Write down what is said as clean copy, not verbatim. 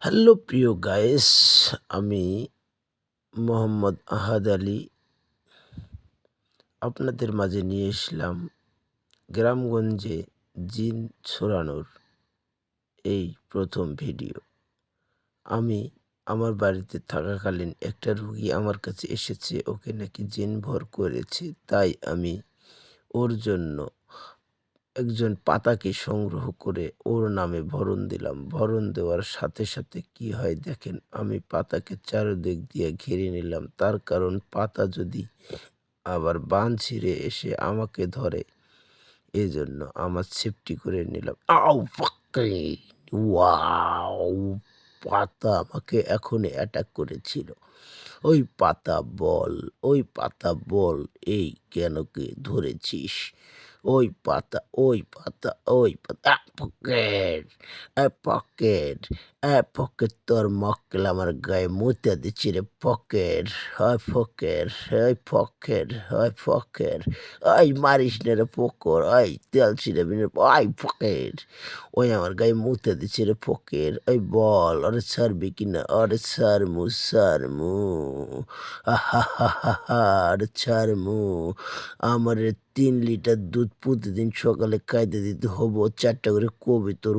Hello প্রিয় guys, আমি মোহাম্মদ আহাদ আলী আপনাদের মাঝে নিয়ে এসলাম গ্রামগঞ্জে জিন ছড়ানোর এই প্রথম ভিডিও। আমি আমার বাড়িতে থাকাকালীন একটা রুগী আমার কাছে এসেছে, ওকে নাকি জিন ভর করেছে। তাই আমি ওর জন্য একজন পাতাকে সংগ্রহ করে ওর নামে ভরণ দিলাম। ভরণ দেওয়ার সাথে সাথে কি হয় দেখেন, আমি পাতাকে চারদিক দিয়ে ঘিরে নিলাম। তার কারণ পাতা যদি আবার বান ছিঁড়ে এসে আমাকে ধরে, এজন্য আমার সেফটি করে নিলাম। আউ ফাক্কিং ওয়াও! পাতা আমাকে এখনই অ্যাটাক করেছিল। ওই পাতা বল, ওই পাতা বল, এই কেন কে ধরেছিস? ওই পাতা, ওই পাতা, ওই পাতা। পকেট, পকেট, পকেট, তোর মক্কেল আমার গায়ে মুতে দিচ্ছি রে পকেট। হয় পকেট, হয় পকেট, হয় পকেট। ওই মারিস না রে পকর, ওই তেল ছিঁড়াবি না, ওই পকেট। ওই আমার গায়ে মুতে দিচ্ছে রে পকেট। ওই বল, ওরে ছাড়বি কিনা? ওরে ছাড়মু, ছাড়মু। আহাহাহাহা! ওরে ছাড়মু। আমারে ৩ লিটার দুধ প্রতিদিন সকালে খাইতে দিতে হবো। ৪ টা করে কবিতর।